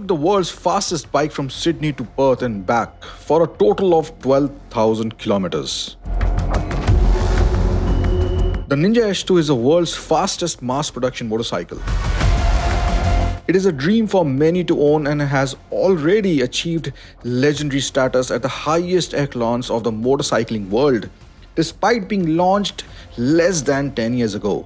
the world's fastest bike from Sydney to Perth and back for a total of 12,000 kilometers. The Ninja H2 is the world's fastest mass production motorcycle. It is a dream for many to own and has already achieved legendary status at the highest echelons of the motorcycling world, despite being launched less than 10 years ago.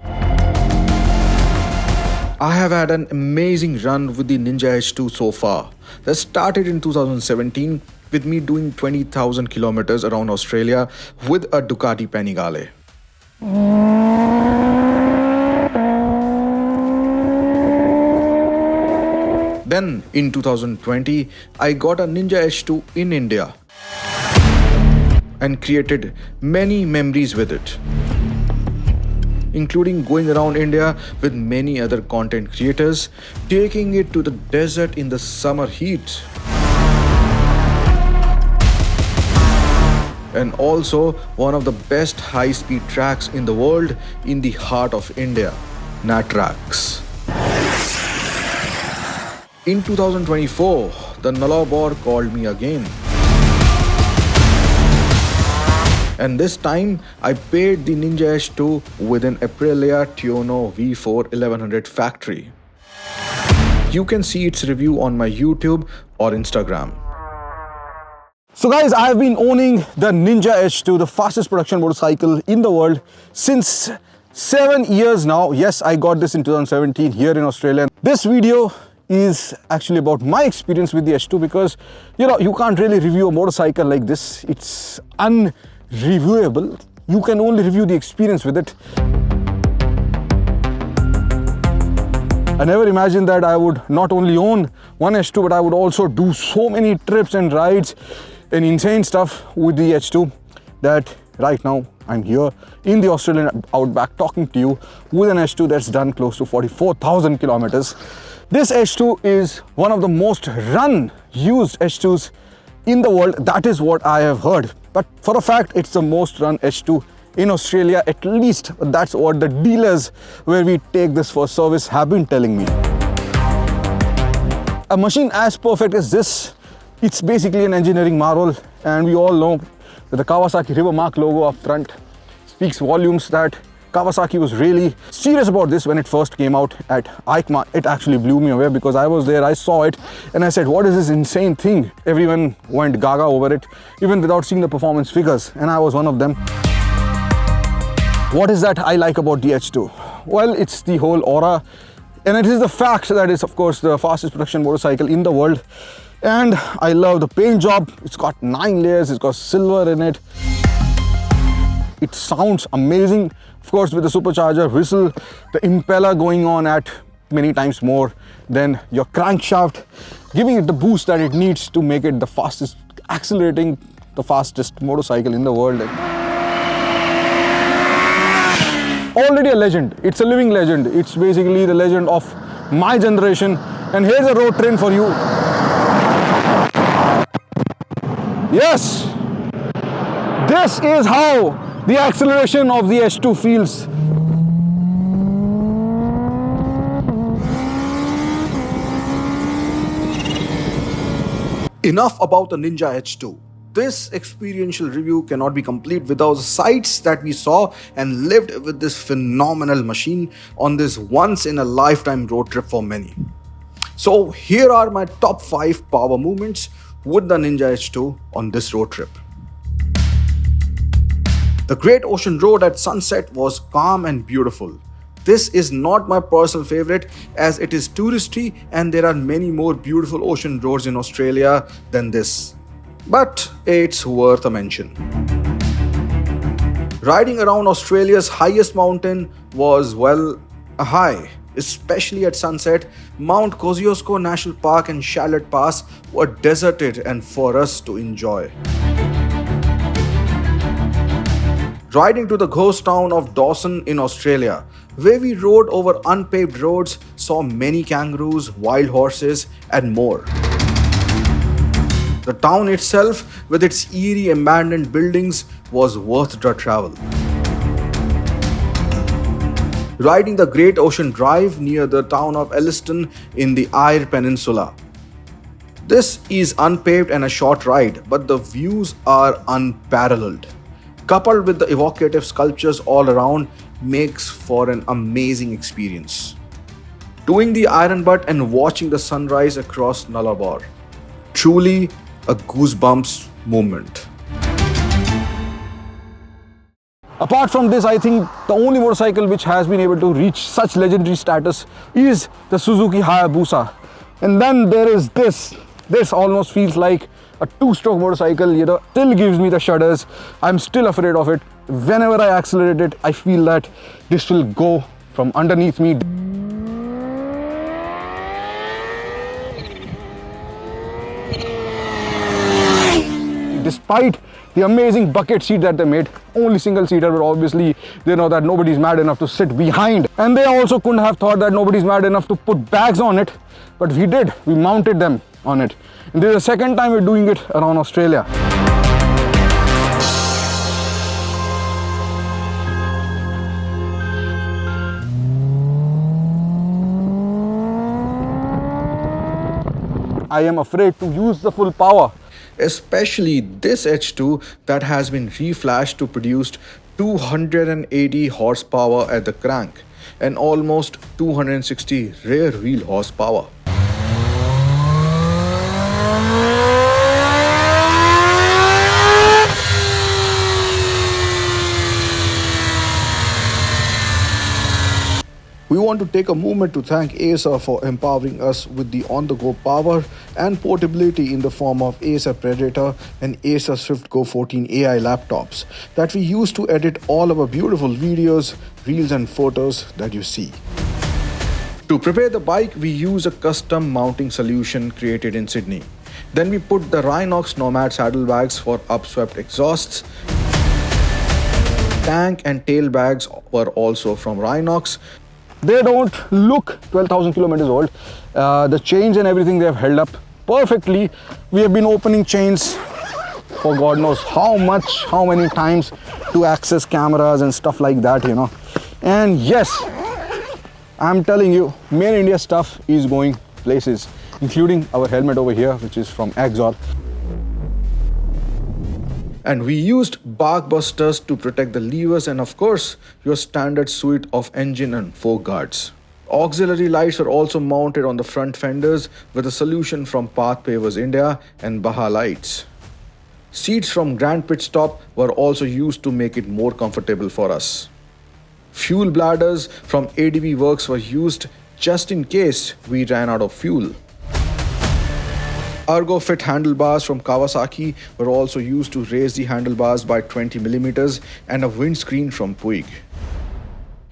I have had an amazing run with the Ninja H2 so far. That started in 2017 with me doing 20,000 kilometers around Australia with a Ducati Panigale. Then in 2020, I got a Ninja H2 in India and created many memories with it, including going around India with many other content creators, taking it to the desert in the summer heat, and also one of the best high-speed tracks in the world in the heart of India, Nat tracks. In 2024, the Nullarbor called me again. And this time, I paired the Ninja H2 with an Aprilia Tuono V4 1100 factory. You can see its review on my YouTube or Instagram. So guys, I have been owning the Ninja H2, the fastest production motorcycle in the world, since 7 years now. Yes, I got this in 2017 here in Australia. This video is actually about my experience with the H2 because, you can't really review a motorcycle like this. It's unreviewable. You can only review the experience with it. I never imagined that I would not only own one H2, but I would also do so many trips and rides and insane stuff with the H2 that right now I'm here in the Australian outback talking to you with an H2 that's done close to 44,000 kilometers. This H2 is one of the most used H2s in the world. That is what I have heard. But for a fact, it's the most run H2 in Australia, at least that's what the dealers where we take this for service have been telling me. A machine as perfect as this, it's basically an engineering marvel, and we all know that the Kawasaki River Mark logo up front speaks volumes that Kawasaki was really serious about this when it first came out at EICMA. It actually blew me away because I was there, I saw it, and I said, what is this insane thing? Everyone went gaga over it, even without seeing the performance figures, and I was one of them. What is that I like about the H2? Well, it's the whole aura, and it is the fact that it's, of course, the fastest production motorcycle in the world. And I love the paint job. It's got 9 layers, it's got silver in it. It sounds amazing. Of course, with the supercharger whistle, the impeller going on at many times more than your crankshaft, giving it the boost that it needs to make it the fastest, accelerating the fastest motorcycle in the world. Already a legend. It's a living legend. It's basically the legend of my generation. And here's a road train for you. Yes, this is how the acceleration of the H2 feels. Enough about the Ninja H2. This experiential review cannot be complete without the sights that we saw and lived with this phenomenal machine on this once-in-a-lifetime road trip for many. So here are my top 5 power movements with the Ninja H2 on this road trip. The Great Ocean Road at sunset was calm and beautiful. This is not my personal favorite as it is touristy and there are many more beautiful ocean roads in Australia than this. But it's worth a mention. Riding around Australia's highest mountain was, well, a high. Especially at sunset, Mount Kosciuszko National Park and Charlotte Pass were deserted and for us to enjoy. Riding to the ghost town of Dawson in Australia, where we rode over unpaved roads, saw many kangaroos, wild horses, and more. The town itself, with its eerie abandoned buildings, was worth the travel. Riding the Great Ocean Drive near the town of Elliston in the Eyre Peninsula. This is unpaved and a short ride, but the views are unparalleled. Coupled with the evocative sculptures all around, makes for an amazing experience. Doing the iron butt and watching the sunrise across Nullarbor. Truly a goosebumps moment. Apart from this, I think the only motorcycle which has been able to reach such legendary status is the Suzuki Hayabusa. And then there is this. This almost feels like a two-stroke motorcycle, you know, still gives me the shudders. I'm still afraid of it. Whenever I accelerate it, I feel that this will go from underneath me. Despite the amazing bucket seat that they made, only single seater, but obviously they know that nobody's mad enough to sit behind. And they also couldn't have thought that nobody's mad enough to put bags on it, but we did. We mounted them on it. And this is the second time we're doing it around Australia. I am afraid to use the full power. Especially this H2 that has been reflashed to produce 280 horsepower at the crank and almost 260 rear wheel horsepower. We want to take a moment to thank Acer for empowering us with the on-the-go power and portability in the form of Acer Predator and Acer Swift Go 14 AI laptops that we use to edit all our beautiful videos, reels and photos that you see. To prepare the bike, we use a custom mounting solution created in Sydney. Then we put the Rhinox Nomad saddlebags for upswept exhausts. Tank and tail bags were also from Rhinox. They don't look 12,000 kilometers old. The chains and everything they have held up perfectly. We have been opening chains for God knows how many times to access cameras and stuff like that, you know. And yes, I'm telling you, Made in India stuff is going places, including our helmet over here, which is from Axor. And we used bark busters to protect the levers and of course your standard suite of engine and fork guards. Auxiliary lights are also mounted on the front fenders with a solution from Path Pavers India and Baha Lights. Seats from Grand Pit Stop were also used to make it more comfortable for us. Fuel bladders from ADB Works were used just in case we ran out of fuel. Ergo fit handlebars from Kawasaki were also used to raise the handlebars by 20 millimeters and a windscreen from Puig.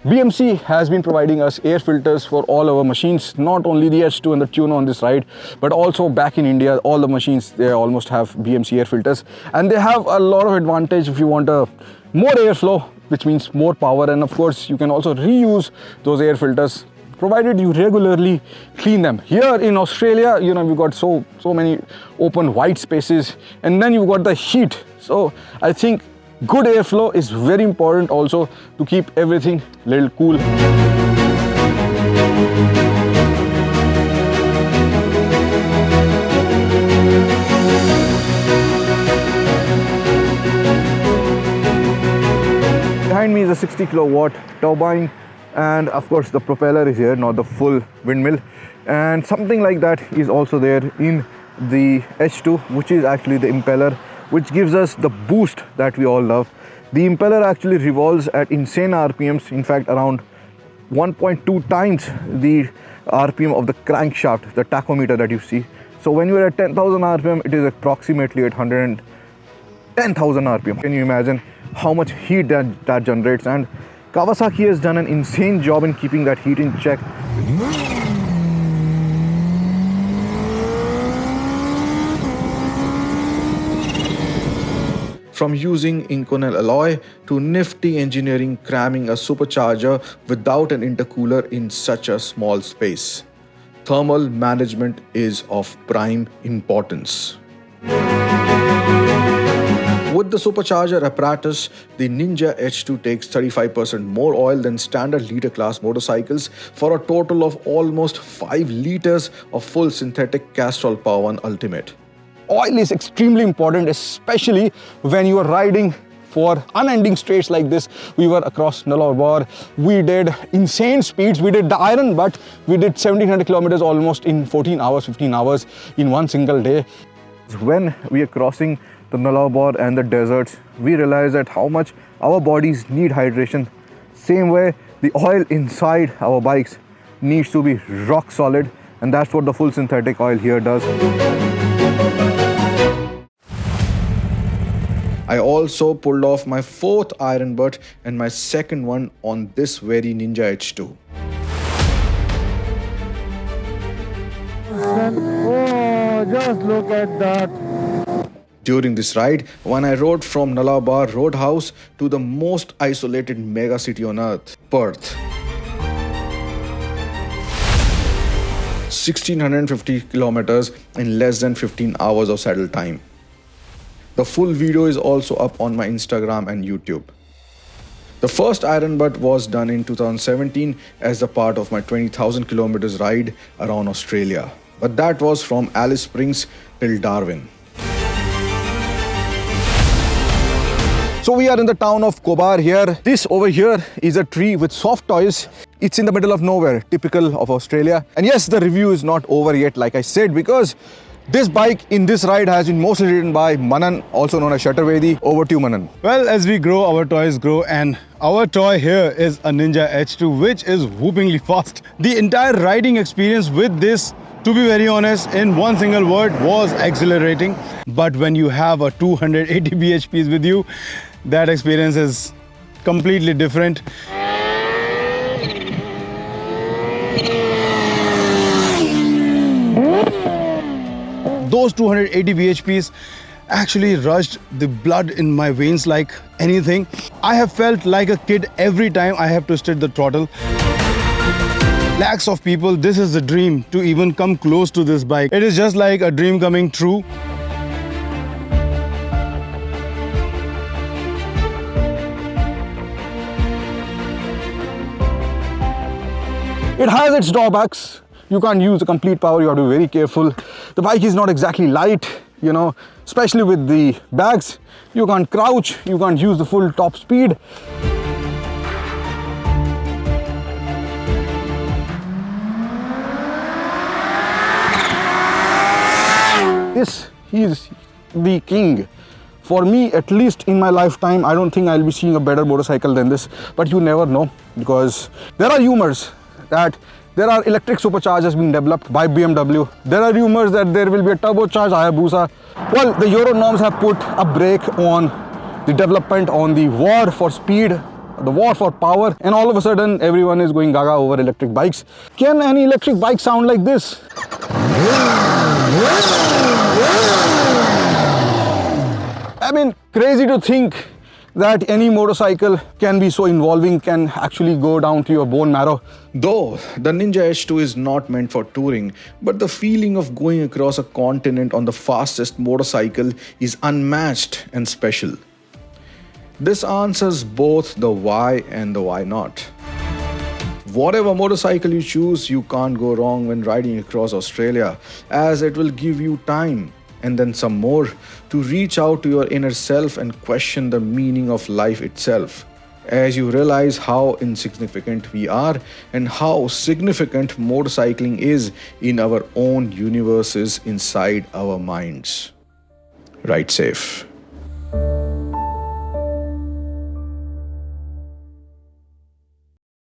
BMC has been providing us air filters for all our machines, not only the H2 and the Tuno on this ride, but also back in India, all the machines, they almost have BMC air filters. And they have a lot of advantage if you want a more airflow, which means more power. And of course, you can also reuse those air filters, provided you regularly clean them. Here in Australia, you know, we've got so many open white spaces, and then you've got the heat. So I think good airflow is very important also to keep everything a little cool. Behind me is a 60 kilowatt turbine, and of course the propeller is here, not the full windmill, and something like that is also there in the H2, which is actually the impeller, which gives us the boost that we all love. The impeller actually revolves at insane RPMs, in fact around 1.2 times the RPM of the crankshaft, the tachometer that you see. So when you are at 10,000 RPM, it is approximately at 110,000 RPM. Can you imagine how much heat that generates? And Kawasaki has done an insane job in keeping that heat in check. From using Inconel alloy to nifty engineering cramming a supercharger without an intercooler in such a small space. Thermal management is of prime importance. With With the supercharger apparatus, the Ninja H2 takes 35% more oil than standard liter class motorcycles for a total of almost 5 liters of full synthetic Castrol Power One Ultimate. Oil is extremely important, especially when you are riding for unending straights like this. We were across Nullarbor. We did insane speeds. We did the iron, but we did 1700 kilometers almost in 14 hours, 15 hours in one single day. When we are crossing the Nullarbor and the deserts, we realize that how much our bodies need hydration. Same way, the oil inside our bikes needs to be rock solid, and that's what the full synthetic oil here does. I also pulled off my 4th iron butt and my 2nd one on this very Ninja H2. Oh, just look at that. During this ride, when I rode from Nullarbor Roadhouse to the most isolated mega city on earth, Perth. 1650 kilometers in less than 15 hours of saddle time. The full video is also up on my Instagram and YouTube. The first iron butt was done in 2017 as a part of my 20,000 kilometers ride around Australia. But that was from Alice Springs till Darwin. So we are in the town of Cobar here. This over here is a tree with soft toys. It's in the middle of nowhere, typical of Australia. And yes, the review is not over yet, like I said, because this bike in this ride has been mostly ridden by Manan, also known as Shattervedi. Over to you, Manan. Well, as we grow, our toys grow, and our toy here is a Ninja H2, which is whoopingly fast. The entire riding experience with this, to be very honest, in one single word, was exhilarating. But when you have a 280 bhps with you, that experience is completely different. Those 280 bhps actually rushed the blood in my veins like anything. I have felt like a kid every time I have twisted the throttle. Lakhs of people, this is the dream to even come close to this bike. It is just like a dream coming true. It has its drawbacks. You can't use the complete power, you have to be very careful. The bike is not exactly light, you know, especially with the bags. You can't crouch, you can't use the full top speed. This is the king. For me, at least in my lifetime, I don't think I'll be seeing a better motorcycle than this. But you never know, because there are rumors that there are electric superchargers being developed by BMW. There are rumors that there will be a turbocharged Hayabusa. Well, the Euro norms have put a brake on the development, on the war for speed, the war for power, and all of a sudden everyone is going gaga over electric bikes. Can any electric bike sound like this? I mean, crazy to think that any motorcycle can be so involving, can actually go down to your bone marrow. Though the Ninja H2 is not meant for touring, but the feeling of going across a continent on the fastest motorcycle is unmatched and special. This answers both the why and the why not. Whatever motorcycle you choose, you can't go wrong when riding across Australia, as it will give you time and then some more to reach out to your inner self and question the meaning of life itself, as you realize how insignificant we are and how significant motorcycling is in our own universes inside our minds. Ride safe.